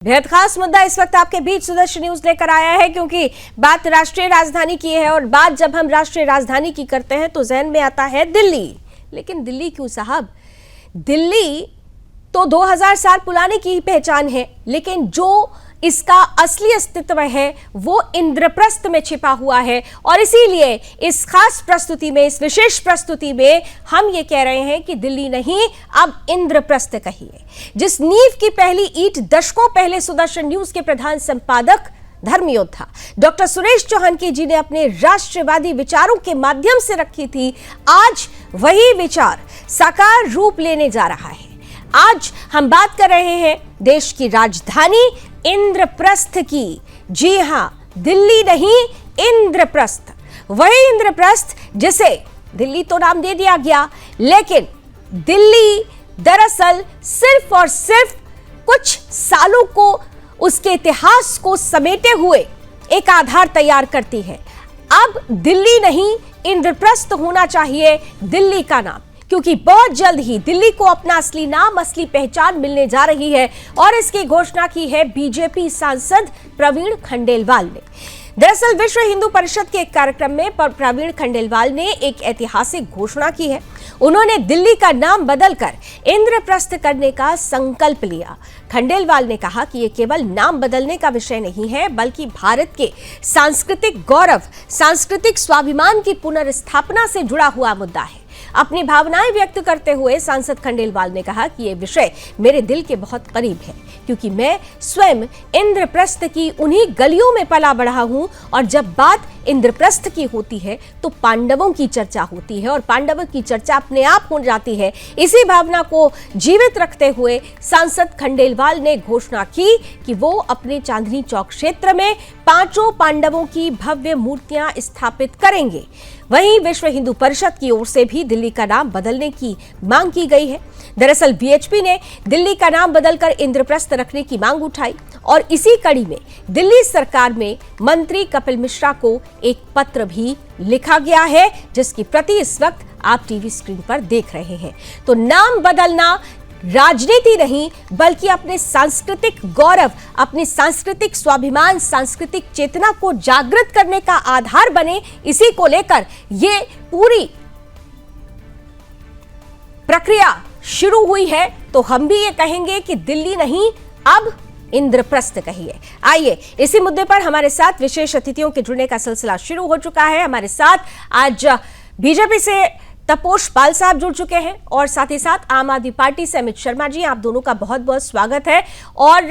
बेहद खास मुद्दा इस वक्त आपके बीच सुदर्शन न्यूज लेकर आया है, क्योंकि बात राष्ट्रीय राजधानी की है और बात जब हम राष्ट्रीय राजधानी की करते हैं तो जहन में आता है दिल्ली। लेकिन दिल्ली क्यों साहब? दिल्ली तो 2000 साल पुराने की पहचान है, लेकिन जो इसका असली अस्तित्व है वो इंद्रप्रस्थ में छिपा हुआ है। और इसीलिए इस खास प्रस्तुति में, इस विशेष प्रस्तुति में हम ये कह रहे हैं कि दिल्ली नहीं, अब इंद्रप्रस्थ कहिए। जिस नींव की पहली ईंट दशकों पहले सुदर्शन न्यूज के प्रधान संपादक धर्मयोद्धा डॉक्टर सुरेश चौहानके जी ने अपने राष्ट्रवादी विचारों के माध्यम से रखी थी, आज वही विचार साकार रूप लेने जा रहा है। आज हम बात कर रहे हैं देश की राजधानी इंद्रप्रस्थ की। जी हां, दिल्ली नहीं, इंद्रप्रस्थ। वही इंद्रप्रस्थ जिसे दिल्ली तो नाम दे दिया गया, लेकिन दिल्ली दरअसल सिर्फ और सिर्फ कुछ सालों को, उसके इतिहास को समेटे हुए एक आधार तैयार करती है। अब दिल्ली नहीं, इंद्रप्रस्थ होना चाहिए दिल्ली का नाम, क्योंकि बहुत जल्द ही दिल्ली को अपना असली नाम, असली पहचान मिलने जा रही है। और इसकी घोषणा की है बीजेपी सांसद प्रवीण खंडेलवाल ने। दरअसल विश्व हिंदू परिषद के एक कार्यक्रम में प्रवीण खंडेलवाल ने एक ऐतिहासिक घोषणा की है। उन्होंने दिल्ली का नाम बदलकर इंद्रप्रस्थ करने का संकल्प लिया। खंडेलवाल ने कहा कि यह केवल नाम बदलने का विषय नहीं है, बल्कि भारत के सांस्कृतिक गौरव, सांस्कृतिक स्वाभिमान की पुनर्स्थापना से जुड़ा हुआ मुद्दा है। अपनी भावनाएं व्यक्त करते हुए सांसद खंडेलवाल ने कहा कि यह विषय मेरे दिल के बहुत करीब है, क्योंकि मैं स्वयं इंद्रप्रस्थ की उन्हीं गलियों में पला बढ़ा हूं। और जब बात इंद्रप्रस्थ की होती है तो पांडवों की चर्चा होती है, और पांडवों की चर्चा अपने आप हो जाती है। इसी भावना को जीवित रखते हुए सांसद खंडेलवाल ने घोषणा की कि वो अपने चांदनी चौक क्षेत्र में 5 पांडवों की भव्य मूर्तियां स्थापित करेंगे। वहीं विश्व हिंदू परिषद की ओर से भी दिल्ली का नाम बदलने की मांग की गई है। दरअसल बीएचपी ने दिल्ली का नाम बदलकर इंद्रप्रस्थ रखने की मांग उठाई, और इसी कड़ी में दिल्ली सरकार में मंत्री कपिल मिश्रा को एक पत्र भी लिखा गया है, जिसकी प्रति इस वक्त आप टीवी स्क्रीन पर देख रहे हैं। तो नाम बदलना राजनीति नहीं, बल्कि अपने सांस्कृतिक गौरव, अपने सांस्कृतिक स्वाभिमान, सांस्कृतिक चेतना को जागृत करने का आधार बने, इसी को लेकर ये पूरी प्रक्रिया शुरू हुई है। तो हम भी ये कहेंगे कि दिल्ली नहीं, अब इंद्रप्रस्थ कहिए। आइए, इसी मुद्दे पर हमारे साथ विशेष अतिथियों के जुड़ने का सिलसिला शुरू हो चुका है। हमारे साथ आज बीजेपी से तपोष पाल साहब जुड़ चुके हैं, और साथ ही साथ आम आदमी पार्टी से अमित शर्मा जी। आप दोनों का बहुत बहुत स्वागत है। और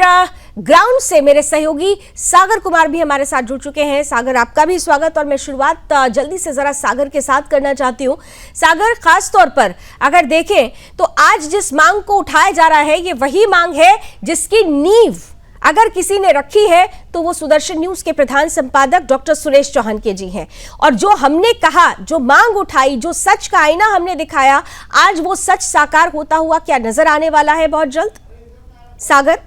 ग्राउंड से मेरे सहयोगी सागर कुमार भी हमारे साथ जुड़ चुके हैं। सागर, आपका भी स्वागत। और मैं शुरुआत जल्दी से जरा सागर के साथ करना चाहती हूँ। सागर, खास तौर पर अगर देखें तो आज जिस मांग को उठाया जा रहा है, ये वही मांग है जिसकी नींव अगर किसी ने रखी है तो वो सुदर्शन न्यूज के प्रधान संपादक डॉक्टर सुरेश चौहानके जी हैं। और जो हमने कहा, जो मांग उठाई, जो सच का आईना हमने दिखाया, आज वो सच साकार होता हुआ क्या नजर आने वाला है बहुत जल्द। सागर,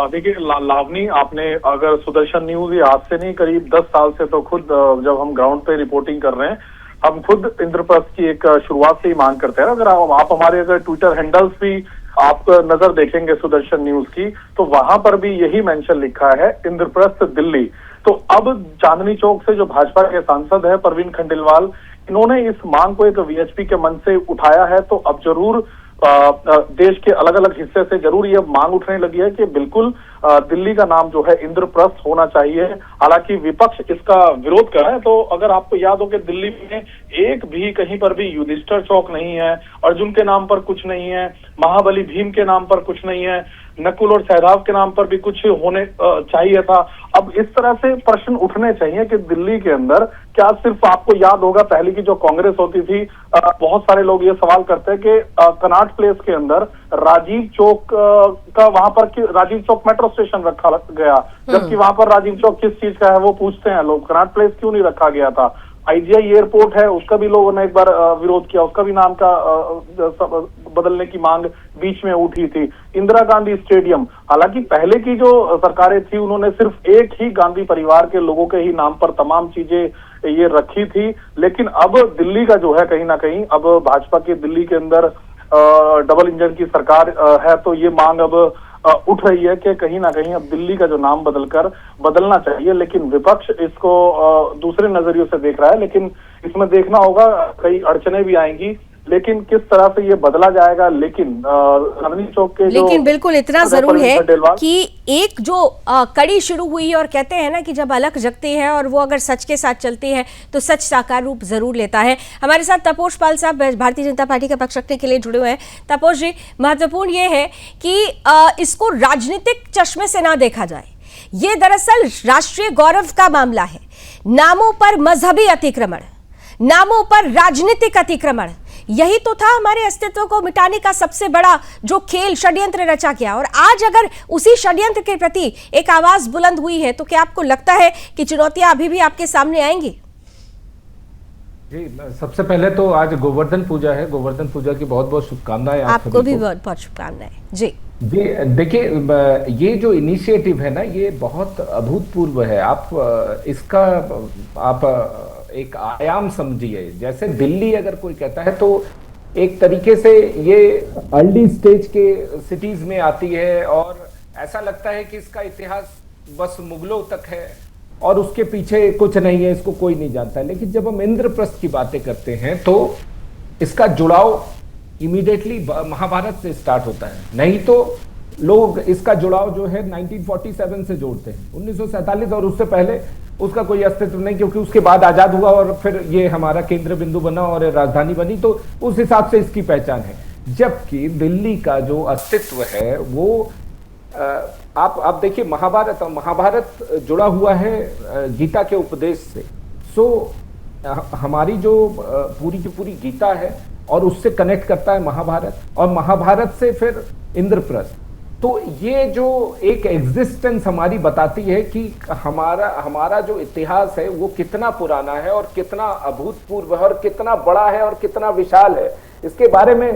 देखिए लावनी, आपने अगर सुदर्शन न्यूज ये आज से नहीं, करीब 10 साल से तो खुद जब हम ग्राउंड पे रिपोर्टिंग कर रहे हैं, हम खुद इंद्रप्रस्थ की एक शुरुआत से ही मांग करते हैं। अगर आप हमारे अगर ट्विटर हैंडल्स भी आप नजर देखेंगे सुदर्शन न्यूज की, तो वहां पर भी यही मेंशन लिखा है, इंद्रप्रस्थ दिल्ली। तो अब चांदनी चौक से जो भाजपा के सांसद है प्रवीण खंडेलवाल, इन्होंने इस मांग को एक वीएचपी के मन से उठाया है, तो अब जरूर देश के अलग अलग हिस्से से जरूर ये मांग उठने लगी है कि बिल्कुल दिल्ली का नाम जो है इंद्रप्रस्थ होना चाहिए। हालांकि विपक्ष इसका विरोध कर रहा है। तो अगर आपको याद हो कि दिल्ली में एक भी कहीं पर भी युधिष्ठिर चौक नहीं है, अर्जुन के नाम पर कुछ नहीं है, महाबली भीम के नाम पर कुछ नहीं है, नकुल और सहदेव के नाम पर भी कुछ होने चाहिए था। अब इस तरह से प्रश्न उठने चाहिए कि दिल्ली के अंदर क्या सिर्फ, आपको याद होगा पहले की जो कांग्रेस होती थी, बहुत सारे लोग ये सवाल करते हैं कि कनॉट प्लेस के अंदर राजीव चौक का, वहां पर राजीव चौक मेट्रो स्टेशन रखा गया, जबकि वहां पर राजीव चौक किस चीज का है वो पूछते हैं लोग, कनॉट प्लेस क्यों नहीं रखा गया था। आईजीआई एयरपोर्ट है, उसका भी लोगों ने एक बार विरोध किया, उसका भी नाम का बदलने की मांग बीच में उठी थी। इंदिरा गांधी स्टेडियम, हालांकि पहले की जो सरकारें थी उन्होंने सिर्फ एक ही गांधी परिवार के लोगों के ही नाम पर तमाम चीजें ये रखी थी, लेकिन अब दिल्ली का जो है कहीं ना कहीं, अब भाजपा के दिल्ली के अंदर डबल इंजन की सरकार है, तो ये मांग अब उठ रही है कि कहीं ना कहीं अब दिल्ली का जो नाम बदलना चाहिए, लेकिन विपक्ष इसको दूसरे नजरियों से देख रहा है। लेकिन इसमें देखना होगा, कई अड़चने भी आएंगी, लेकिन किस तरह से ये बदला जाएगा। लेकिन चांदनी चौक के लेकिन बिल्कुल इतना जरूर है कि एक जो कड़ी शुरू हुई है, और कहते हैं ना कि जब अलख जगती है और वो अगर सच के साथ चलती है तो सच साकार रूप जरूर लेता है। हमारे साथ तपोष पाल साहब भारतीय जनता पार्टी का पक्ष रखने के लिए जुड़े हुए हैं। तपोष जी, महत्वपूर्ण ये है कि इसको राजनीतिक चश्मे से ना देखा जाए। ये दरअसल राष्ट्रीय गौरव का मामला है। नामों पर मजहबी अतिक्रमण, नामों पर राजनीतिक अतिक्रमण, यही तो था हमारे अस्तित्व को मिटाने का सबसे बड़ा जो खेल षड्यंत्र रचा गया। और आज अगर उसी षड्यंत्र के प्रति एक आवाज बुलंद हुई है तो क्या आपको लगता है कि चुनौतियां अभी भी आपके सामने आएंगी? जी, सबसे पहले तो आज गोवर्धन पूजा है। गोवर्धन पूजा की बहुत बहुत शुभकामनाएं आपको भी बहुत बहुत शुभकामनाएं। जी देखिए, ये जो इनिशिएटिव है ना, ये बहुत अभूतपूर्व है। आप इसका एक आयाम समझिए। जैसे दिल्ली अगर कोई कहता है तो एक तरीके से ये अर्ली स्टेज के सिटीज में आती है और ऐसा लगता है कि इसका इतिहास बस मुगलों तक है और उसके पीछे कुछ नहीं है, इसको कोई नहीं जानता। लेकिन जब हम इंद्रप्रस्थ की बातें करते हैं तो इसका जुड़ाव इमीडिएटली महाभारत से स्टार्ट होता है। नहीं तो लोग इसका जुड़ाव जो है 1947 से जोड़ते हैं, 1947, और उससे पहले उसका कोई अस्तित्व नहीं, क्योंकि उसके बाद आजाद हुआ और फिर ये हमारा केंद्र बिंदु बना और राजधानी बनी, तो उस हिसाब से इसकी पहचान है। जबकि दिल्ली का जो अस्तित्व है वो आप देखिए, महाभारत, और महाभारत जुड़ा हुआ है गीता के उपदेश से। सो हमारी जो पूरी की पूरी गीता है और उससे कनेक्ट करता है महाभारत, और महाभारत से फिर इंद्रप्रस्थ। तो ये जो एक एग्जिस्टेंस हमारी बताती है कि हमारा जो इतिहास है वो कितना पुराना है और कितना अभूतपूर्व है और कितना बड़ा है और कितना विशाल है। इसके बारे में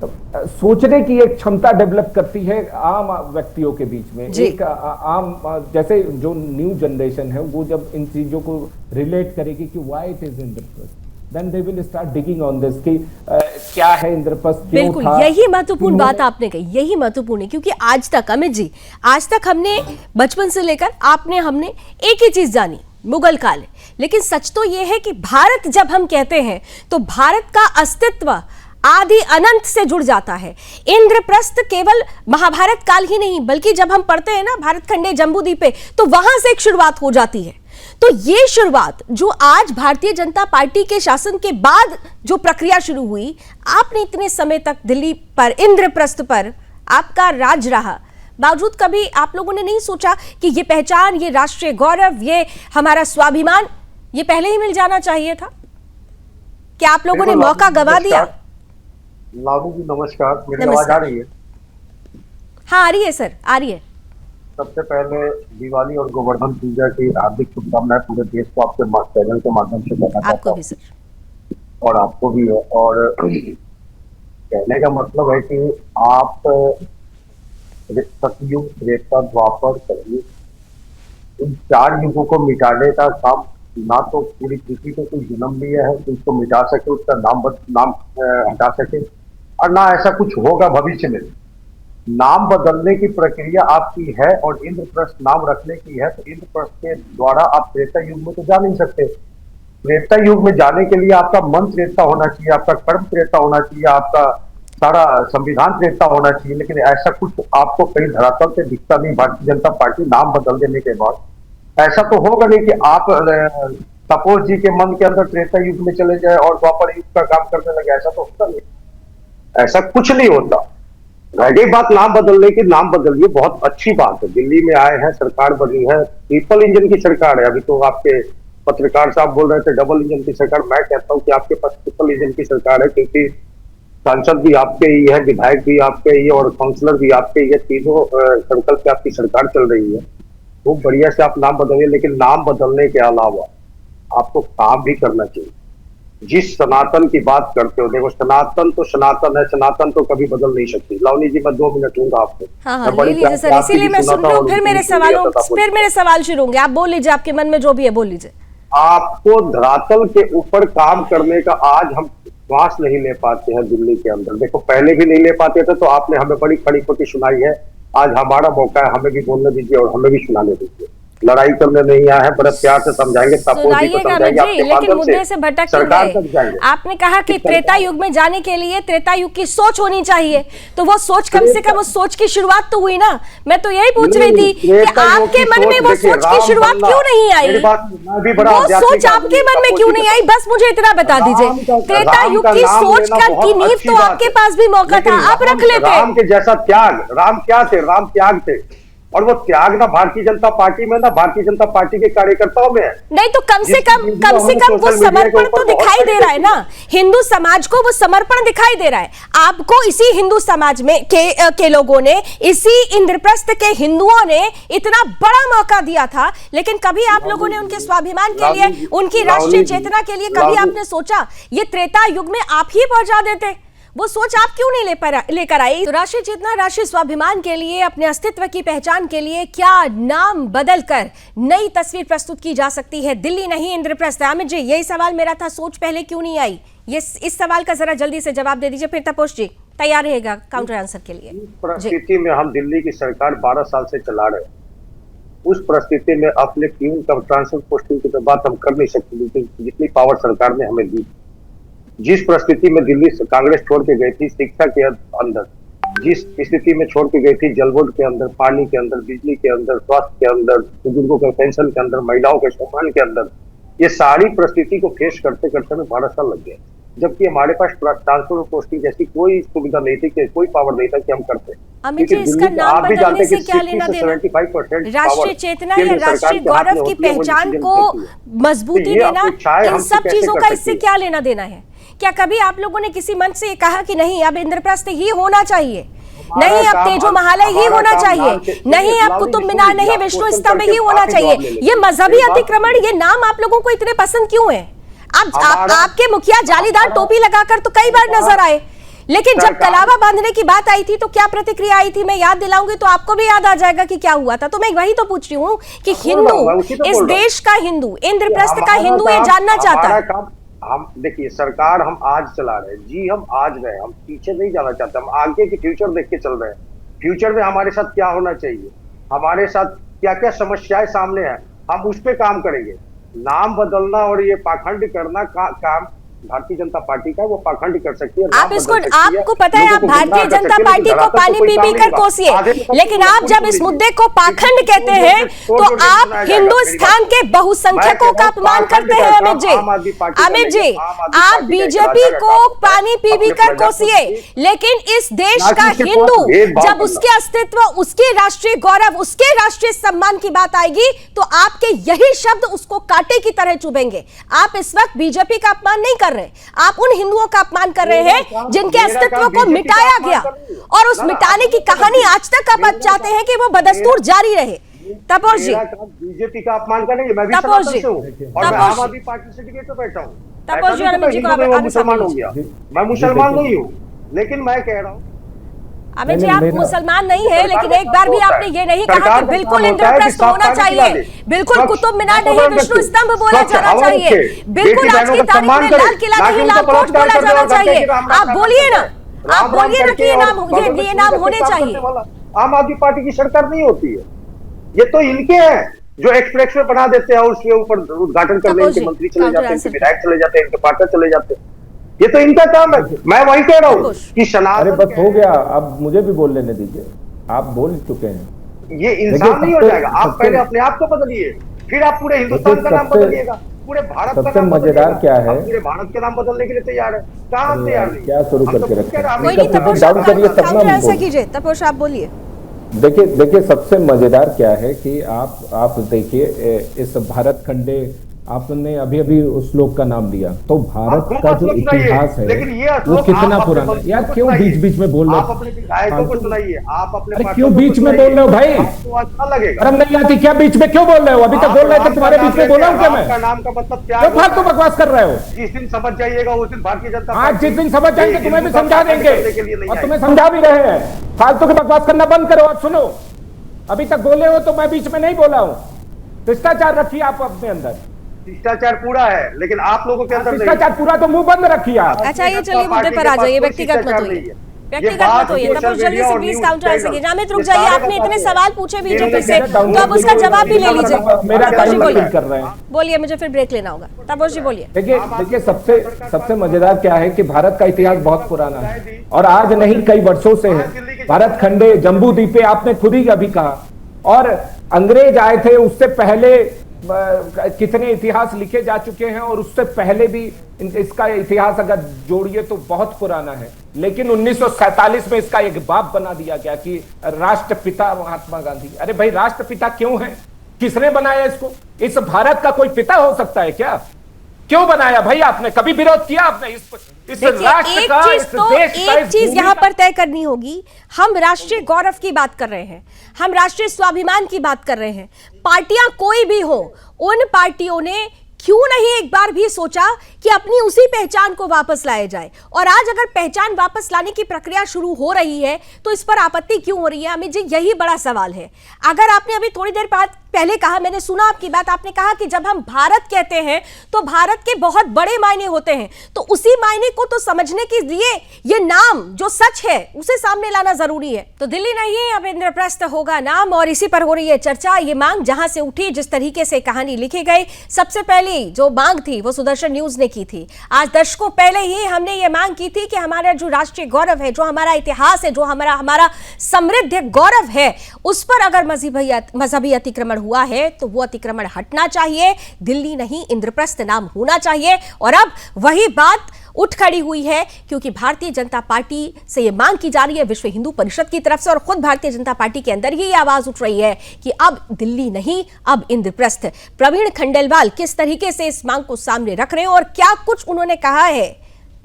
सोचने की एक क्षमता डेवलप करती है आम व्यक्तियों के बीच में। एक आम, जैसे जो न्यू जनरेशन है वो जब इन चीजों को रिलेट करेगी कि why it is Indraprastha, then they will start digging on this कि क्या है इंद्रप्रस्थ, क्यों बिल्कुल था। यही महत्वपूर्ण बात आपने कही, यही महत्वपूर्ण है। क्योंकि आज तक अमित जी, आज तक हमने बचपन से लेकर हमने एक ही चीज जानी, मुगल काल। लेकिन सच तो यह है कि भारत जब हम कहते हैं तो भारत का अस्तित्व आदि अनंत से जुड़ जाता है। इंद्रप्रस्थ केवल महाभारत काल ही नहीं, बल्कि जब हम पढ़ते हैं ना भारत खंडे जम्बूद्वीपे, तो वहां से एक शुरुआत हो जाती है। तो ये शुरुआत जो आज भारतीय जनता पार्टी के शासन के बाद जो प्रक्रिया शुरू हुई, आपने इतने समय तक दिल्ली पर, इंद्रप्रस्थ पर आपका राज रहा, बावजूद कभी आप लोगों ने नहीं सोचा कि ये पहचान, ये राष्ट्रीय गौरव, ये हमारा स्वाभिमान, ये पहले ही मिल जाना चाहिए था? क्या आप लोगों ने मौका गंवा दिया? लालू जी नमस्कार, मेरी आवाज आ रही है? हाँ आ रही है सर, आ रही है। सबसे पहले दिवाली और गोवर्धन पूजा की हार्दिक शुभकामनाएं पूरे देश को आपके चैनल के माध्यम से देना चाहता हूं, और आपको भी है। और कहने का मतलब है कि आप सतयुग, त्रेता, द्वापर, कलयुग, इन 4 युगों को मिटाने का काम ना तो पूरी पृथ्वी को कोई जन्म लिया है कि उसको मिटा सके, उसका नाम हटा सके, और ना ऐसा कुछ होगा भविष्य में। नाम बदलने की प्रक्रिया आपकी है और इंद्रप्रस्थ नाम रखने की है, तो इंद्रप्रस्थ के द्वारा आप त्रेता युग में तो जा नहीं सकते। त्रेता युग में जाने के लिए आपका मन त्रेता होना चाहिए, आपका कर्म त्रेता होना चाहिए, आपका सारा संविधान त्रेता होना चाहिए। लेकिन ऐसा कुछ आपको कहीं धरातल से दिखता नहीं। भारतीय जनता पार्टी नाम बदल देने के बाद ऐसा तो होगा नहीं कि आप तपोष जी के मन के अंदर त्रेता युग में चले जाए और द्वापर युग का काम करने लगे, ऐसा तो होता नहीं, ऐसा कुछ नहीं होता। रह बात नाम बदलने की, नाम बदलिए, बहुत अच्छी बात है। दिल्ली में आए हैं, सरकार बनी है, ट्रिपल इंजन की सरकार है। अभी तो आपके पत्रकार साहब बोल रहे थे डबल इंजन की सरकार, मैं कहता हूं कि आपके पास ट्रिपल इंजन की सरकार है, क्योंकि सांसद भी आपके ही है, विधायक भी आपके ही है और काउंसलर भी आपके ही है। तीनों संकल्प पे आपकी सरकार चल रही है। खूब बढ़िया से आप नाम बदलिए, लेकिन नाम बदलने के अलावा आपको काम भी करना चाहिए। जिस सनातन की बात करते हो, देखो सनातन तो सनातन है, सनातन तो कभी बदल नहीं सकती। लावनी जी मैं 2 मिनट दूंगा आपको। हाँ, ले लीजिए सर, इसीलिए मैं सुन रहा हूँ, फिर मेरे सवाल शुरू होंगे। आप बोल लीजिए, आपके मन में जो भी है बोल लीजिए। आपको धरातल के ऊपर काम करने का आज हम श्वास नहीं ले पाते हैं दिल्ली के अंदर। देखो पहले भी नहीं ले पाते थे, तो आपने हमें बड़ी खड़ी खोटी सुनाई है आज हमारा मौका है, हमें भी बोलने दीजिए और हमें भी सुनाने दीजिए। लड़ाई करने नहीं आए हैं, बड़े प्यार से समझाएंगे, सुनाइएगा अमित जी, लेकिन मुद्दे से भटक क्यों गए? आपने कहा कि त्रेता युग में जाने के लिए त्रेता युग की सोच होनी चाहिए, तो वो सोच कम से कम उस सोच की शुरुआत तो हुई ना। मैं तो यही पूछ रही थी कि आपके मन में वो सोच की शुरुआत क्यों नहीं आई? वो सोच आपके मन में क्यों नहीं आई? बस मुझे इतना बता दीजिए। त्रेता युग की सोच की नींव तो आपके पास भी मौका था, आप रख लेते। राम के जैसा त्याग, राम क्या थे? राम त्याग थे, और वो त्याग ना भारतीय जनता पार्टी में ना भारतीय जनता पार्टी के कार्यकर्ताओं में है। नहीं तो कम से कम वो समर्पण तो दिखाई दे रहा है ना, हिंदू समाज को वो समर्पण दिखाई दे रहा है। आपको इसी हिंदू समाज में के लोगों ने, इसी इंद्रप्रस्थ के हिंदुओं ने इतना बड़ा मौका दिया था, लेकिन कभी आप लोगों ने उनके स्वाभिमान के लिए, उनकी राष्ट्रीय चेतना के लिए कभी आपने सोचा ये त्रेता युग में आप ही पहुंचा देते? वो सोच आप क्यों नहीं लेकर आई? तो राष्ट्रीय चेतना, राष्ट्रीय स्वाभिमान के लिए, अपने अस्तित्व की पहचान के लिए क्या नाम बदलकर नई तस्वीर प्रस्तुत की जा सकती है? दिल्ली नहीं इंद्रप्रस्थ। अमित जी, यही सवाल मेरा था, सोच पहले क्यों नहीं आई? ये इस सवाल का जरा जल्दी से जवाब दे दीजिए, फिर तपोष जी तैयार रहेगा काउंटर आंसर के लिए। परिस्थिति में हम दिल्ली की सरकार 12 साल से चला रहे हैं, उस परिस्थिति में अपने क्यों ट्रांसफर पोस्टिंग की तो बात हम कर नहीं सकते, जितनी पावर सरकार ने हमें दी। जिस परिस्थिति में दिल्ली कांग्रेस छोड़ के गई थी शिक्षा के अंदर, जिस स्थिति में छोड़ के गई थी जल बोर्ड के अंदर, पानी के अंदर, बिजली के अंदर, स्वास्थ्य के अंदर, बुजुर्गों के पेंशन के अंदर, महिलाओं के सम्मान के अंदर, ये सारी परिस्थिति को फेस करते करते हमें 12 साल लग गए, जबकि हमारे पास ट्रांसफर पोस्टिंग जैसी कोई सुविधा नहीं थी, कोई पावर नहीं था कि हम करते। अमित जी, इसका नाम बदलने से क्या लेना देना? राष्ट्रीय चेतना या राष्ट्रीय गौरव की पहचान को मजबूती देना, इन सब चीजों का इससे क्या लेना देना है? क्या कभी आप लोगों ने किसी मंच से ये कहा कि नहीं अब इंद्रप्रस्थ ही होना चाहिए, नहीं अब तेजो महालय ही होना चाहिए, नहीं अब कुतुब मीनार नहीं विष्णु स्तंभ ही होना चाहिए? ये मजहबी अतिक्रमण, ये नाम आप लोगों को इतने पसंद क्यों है? आपके मुखिया जालीदार टोपी लगाकर तो कई बार नजर आए, लेकिन जब कलावा बांधने की बात आई थी तो क्या प्रतिक्रिया आई थी? मैं याद दिलाऊंगी तो आपको भी याद आ जाएगा कि क्या हुआ था। तो मैं वही तो पूछ रही हूँ कि हिंदू, इस देश का हिंदू, इंद्रप्रस्थ का हिंदू ये जानना चाहता है। हम देखिए, सरकार हम आज चला रहे हैं जी, हम आज रहे, हम पीछे नहीं जाना चाहते, हम आगे की फ्यूचर देख के चल रहे हैं। फ्यूचर में हमारे साथ क्या होना चाहिए, हमारे साथ क्या क्या समस्याएं सामने हैं, हम उस पे काम करेंगे। नाम बदलना और ये पाखंड करना काम भारतीय जनता पार्टी का, वो पाखंड कर सकती है। आप इसको, आपको पता है आप भारतीय जनता पार्टी को पानी पी पी कर कोसिए, लेकिन आप जब इस मुद्दे को पाखंड कहते हैं तो आप हिंदुस्तान के बहुसंख्यकों का अपमान करते हैं। अमित जी, आप बीजेपी को पानी पी पी कर कोसिए, लेकिन इस देश का हिंदू जब उसके अस्तित्व, उसके राष्ट्रीय गौरव, उसके राष्ट्रीय सम्मान की बात आएगी तो आपके यही शब्द उसको कांटे की तरह चुभेंगे। आप इस वक्त बीजेपी का अपमान नहीं कर रहे, आप उन हिंदुओं का अपमान कर रहे हैं जिनके अस्तित्व को मिटाया गया, और उस मिटाने की कहानी आज तक आप चाहते हैं कि वो बदस्तूर जारी रहे। तपोष जी, बीजेपी का अपमान करेंगे, मैं भी तपोष जी, और मैं आम आदमी पार्टी से टिकट पे बैठा हूँ। तपोष जी, अमित जी को मुसलमान हो गया, मैं मुसलमान नहीं हूँ, लेकिन मैं कह रहा हूँ अमित जी आप मुसलमान नहीं है, लेकिन एक बार भी आपने ये नहीं कहा कि बिल्कुल इंद्रप्रस्थ होना चाहिए, बिल्कुल कुतुब मीनार नहीं विष्णु स्तंभ बोला जाना चाहिए, बिल्कुल आज की तारीख में लाल किला नहीं लाल कोट बोला जाना चाहिए। आप बोलिए ना, आप बोलिए ना कि ये नाम होने चाहिए। आम आदमी पार्टी की सरकार नहीं होती है, ये तो इनके हैं जो एक्सप्रेसवे बना देते हैं और उसके ऊपर उद्घाटन करने इनके मंत्री चले जाते हैं, विधायक चले जाते हैं, इनके पार्टनर चले जाते हैं, ये तो इनका काम है। मैं वही कह रहा हूँ कि अरे बस हो गया, अब मुझे भी बोल लेने दीजिए, आप बोल चुके हैं। ये इंसान नहीं हो जाएगा, आप पहले अपने आप को बदलिए, फिर आप पूरे हिंदुस्तान का नाम बदलिएगा, पूरे भारत का नाम। मजेदार क्या है, पूरे भारत के नाम बदलने के लिए तैयार है, कहाँ तैयार नहीं, क्या शुरू करके रखे। तपोष आप बोलिए। देखिए सबसे मजेदार क्या है कि आप देखिए इस भारत खंडे, आपने अभी अभी उस श्लोक का नाम लिया, तो भारत का जो इतिहास है वो कितना पुराना है। यार क्यों बीच बीच में बोल रहे हो, क्यों बीच में बोल रहे हो भाई, शर्म नहीं आती क्या? बीच में क्यों बोल रहे हो? अभी तक बोल रहे थे, तुम्हारे बीच में बोला हूँ क्या मैं? नाम का मतलब क्या? क्यों फालतू बकवास कर रहे हो? जिस दिन समझ जाइएगा उस दिन भारतीय जनता, आज जिस दिन समझ जाएंगे तुम्हें भी समझा देंगे, और तुम्हें समझा भी रहे हैं। फालतू की बकवास करना बंद करो। आप सुनो, अभी तक बोले हो तो मैं बीच में नहीं बोला हूँ। शिष्टाचार रखिए आप अपने अंदर। शिष्टाचार पूरा है, लेकिन आप लोगों के अंदर शिष्टाचार पूरा तो मुंह बंद रखिए आप। अच्छा ये चलिए मुद्दे पर आ जाइए, व्यक्तिगत मत होइए। व्यक्तिगत मत होइए, तब जल्दी से प्लीज काउंटर आंसर। अमित रुक जाइए, आपने इतने सवाल पूछे बीजेपी से तो अब उसका जवाब भी ले लीजिए। तापस जी बोलिए, बोलिए, मुझे फिर ब्रेक लेना होगा। तापस जी बोलिए। देखिए सबसे मजेदार क्या है कि भारत का इतिहास बहुत पुराना है और आज नहीं कई वर्षों से है। भारत खंडे जम्बू द्वीपे आपने खुद ही अभी कहा, और अंग्रेज आए थे उससे पहले कितने इतिहास लिखे जा चुके हैं, और उससे पहले भी इसका इतिहास अगर जोड़िए तो बहुत पुराना है। लेकिन 1947 में इसका एक बाप बना दिया गया कि राष्ट्रपिता महात्मा गांधी। अरे भाई, राष्ट्रपिता क्यों है? किसने बनाया इसको? इस भारत का कोई पिता हो सकता है क्या? क्यों बनाया भाई आपने? कभी विरोध किया आपने इस राष्ट्र का, इस देश का? एक चीज यहाँ पर तय करनी होगी, हम राष्ट्रीय गौरव की बात कर रहे हैं, हम राष्ट्रीय स्वाभिमान की बात कर रहे हैं। पार्टियां कोई भी हो, उन पार्टियों ने क्यों नहीं एक बार भी सोचा कि अपनी उसी पहचान को वापस लाया जाए? और आज अगर पहचान वापस लाने की प्रक्रिया शुरू हो रही है तो इस पर आपत्ति क्यों हो रही है? अमित जी, यही बड़ा सवाल है। अगर आपने अभी थोड़ी देर बाद पहले कहा, मैंने सुना आपकी बात, आपने कहा कि जब हम भारत कहते हैं तो भारत के बहुत बड़े मायने होते हैं, तो उसी मायने को तो समझने के लिए ये नाम जो सच है उसे सामने लाना जरूरी है। तो दिल्ली नहीं, अब इंद्रप्रस्थ होगा नाम, और इसी पर हो रही है चर्चा। ये मांग जहां से उठी, जिस तरीके से कहानी लिखी गई, सबसे पहले जो मांग थी वो सुदर्शन न्यूज ने की थी। आज दशकों पहले ही हमने ये मांग की थी कि हमारा जो राष्ट्रीय गौरव है, जो हमारा इतिहास है, जो हमारा समृद्ध गौरव है, उस पर अगर मजहबी अतिक्रमण हुआ है तो वो अतिक्रमण हटना चाहिए। दिल्ली नहीं, इंद्रप्रस्थ नाम होना चाहिए। और अब वही बात उठ खड़ी हुई है, क्योंकि भारतीय जनता पार्टी से यह मांग की जा रही है, विश्व हिंदू परिषद की तरफ से, और खुद भारतीय जनता पार्टी के अंदर ही यह आवाज उठ रही है कि अब दिल्ली नहीं, अब इंद्रप्रस्थ। प्रवीण खंडेलवाल किस तरीके से इस मांग को सामने रख रहे हैं और क्या कुछ उन्होंने कहा है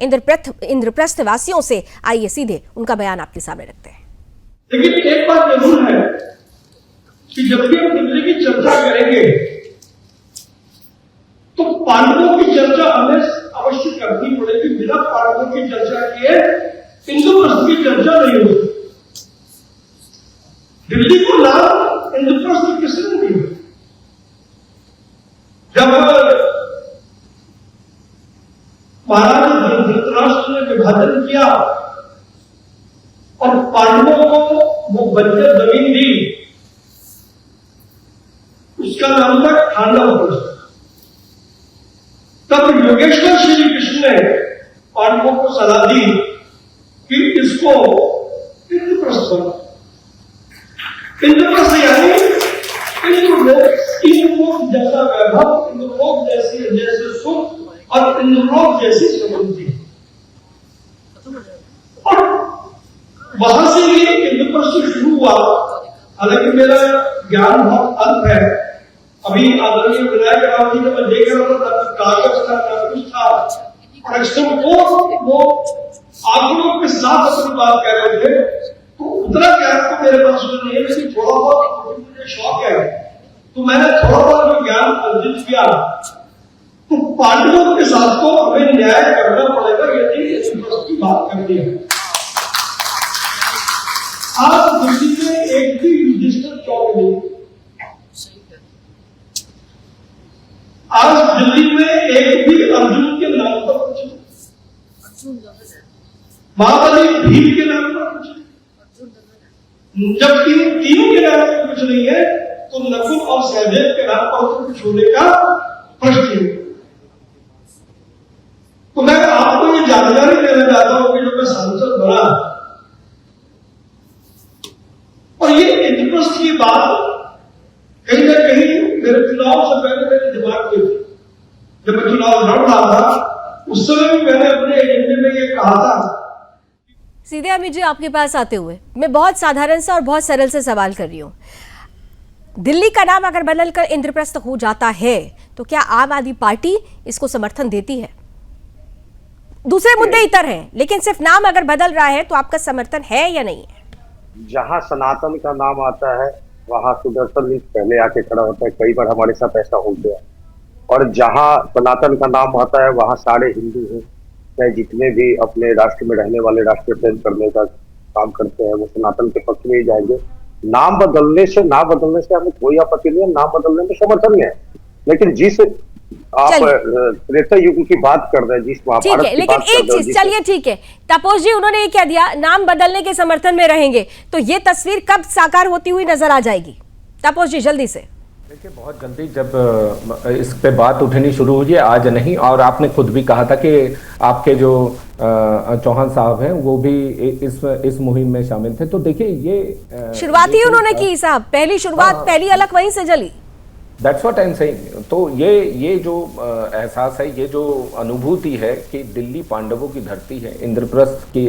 इंद्रप्रस्थ वासियों से, आइए सीधे उनका बयान आपके सामने रखते हैं। लेकिन एक बात जरूर है कि जब भी हम दिल्ली की चर्चा करेंगे तो पांडवों की चर्चा हमें अवश्य करनी पड़ेगी। बिना पांडवों की चर्चा किए इंद्रप्रस्थ की चर्चा नहीं होगी। दिल्ली को नाम इंद्रप्रस्थ किसने दिया? जब महाराजा धृतराष्ट्र ने विभाजन किया और पांडवों को वो बंजर जमीन दी, उसका नाम था खांडव। तब योगेश्वर श्री कृष्ण ने पांडवों को सलाह दी कि इसको इंद्रप्रस्थ बना। इंद्रप्रस्थ यानी इंद्रलोक जैसा वैभव, इंद्रलोक जैसे सुख और इंद्रलोक जैसी समृद्धि। और वहां से ये इंद्रप्रस्थ शुरू हुआ। हालांकि मेरा ज्ञान बहुत अल्प है। अभी आदरणीय विनायक राव जी ने मैं देख रहा था, कागज था, कुछ था, और एक्सट्रीम वो आंकड़ों के साथ अपनी बात कह रहे थे। तो उतना ज्ञान तो मेरे पास नहीं है, लेकिन थोड़ा बहुत मुझे शौक है, तो मैंने थोड़ा बहुत जो ज्ञान अर्जित किया। तो पांडवों के साथ तो हमें न्याय करना पड़ेगा यदि इस की बात करनी है। आज दिल्ली में एक भी रजिस्टर चौक नहीं। आज दिल्ली में एक भी अर्जुन के नाम पर कुछ नहीं, महाबली भीम के नाम पर कुछ नहीं। जब तीनों के नाम पर कुछ नहीं है तो नकुल और सहदेव के नाम पर तो कुछ होने का प्रश्न नहीं। तो मैं आपको ये जानकारी देना चाहता हूं कि जब मैं सांसद बना और ये इंद्रप्रस्थ की बात कहीं ना कहीं मेरे चुनाव से पहले मेरे दिमाग में थी। जब मैं चुनाव लड़ रहा था उस समय भी मैंने अपने एजेंडे में ये कहा था। सीधे अमित जी आपके पास आते हुए मैं बहुत साधारण सा और बहुत सरल से सवाल कर रही हूँ। दिल्ली का नाम अगर बदलकर इंद्रप्रस्थ हो जाता है तो क्या आम आदमी पार्टी इसको समर्थन देती है? दूसरे मुद्दे इतर हैं, लेकिन सिर्फ नाम अगर बदल रहा है तो आपका समर्थन है या नहीं है? जहां सनातन का नाम आता है वहां सुदर्शन न्यूज पहले आके खड़ा होता है। कई बार हमारे साथ ऐसा हो गया। और जहां सनातन का नाम आता है वहां सारे हिंदू हैं, चाहे जितने भी अपने राष्ट्र में रहने वाले राष्ट्रीय प्रेम करने का काम करते हैं वो सनातन के पक्ष में ही जाएंगे। नाम बदलने से हमें कोई आपत्ति नहीं है, नाम बदलने में समर्थन है। लेकिन जिस आप त्रेता युग की बात कर रहे हैं, जिस ठीक महाभारत है, की लेकिन बात कर एक रहे हो, चीज, चलिए ठीक है, तापोश जी उन्होंने ये क्या दिया, नाम बदलने के समर्थन में रहेंगे, तो ये तस्वीर कब साकार होती हुई नजर आ जाएगी? तापोश जी जल्दी से। देखिए, बहुत जल्दी जब इस पे बात उठनी शुरू हुई है, आज नहीं, और आपने खुद भी कहा था कि आपके जो चौहान साहब हैं वो भी इस मुहिम में शामिल थे। तो देखिए, ये शुरुआत ही उन्होंने की साहब, पहली शुरुआत, पहली अलग वहीं से जली। That's what I am saying. तो ये जो एहसास है, ये जो अनुभूति है कि दिल्ली पांडवों की धरती है, इंद्रप्रस्थ की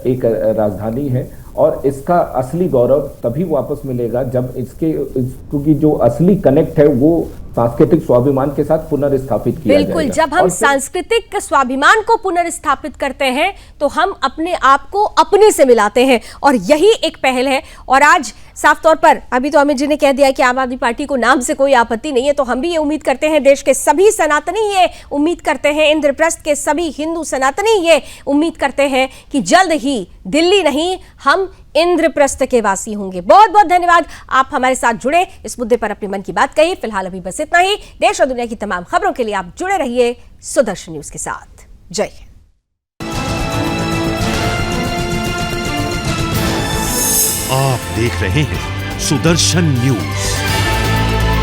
एक राजधानी है, और इसका असली गौरव तभी वापस मिलेगा जब इसकी जो असली कनेक्ट है वो सांस्कृतिक स्वाभिमान के साथ पुनर्स्थापित किया जाएगा। बिल्कुल, जब हम सांस्कृतिक स्वाभिमान को पुनर्स्थापित करते हैं तो हम अपने आप को अपने से मिलाते हैं, और यही एक पहल है। और आज साफ तौर पर अभी तो अमित जी ने कह दिया कि आम आदमी पार्टी को नाम से कोई आपत्ति नहीं है, तो हम भी ये उम्मीद करते हैं, देश के सभी सनातनी ये उम्मीद करते हैं, इंद्रप्रस्थ के सभी हिंदू सनातनी ये उम्मीद करते हैं कि जल्द ही दिल्ली नहीं, हम इंद्रप्रस्थ के वासी होंगे। बहुत बहुत धन्यवाद, आप हमारे साथ जुड़े, इस मुद्दे पर अपने मन की बात कही। फिलहाल अभी बस इतना ही। देश और दुनिया की तमाम खबरों के लिए आप जुड़े रहिए सुदर्शन न्यूज के साथ। जय हिंद। आप देख रहे हैं सुदर्शन न्यूज।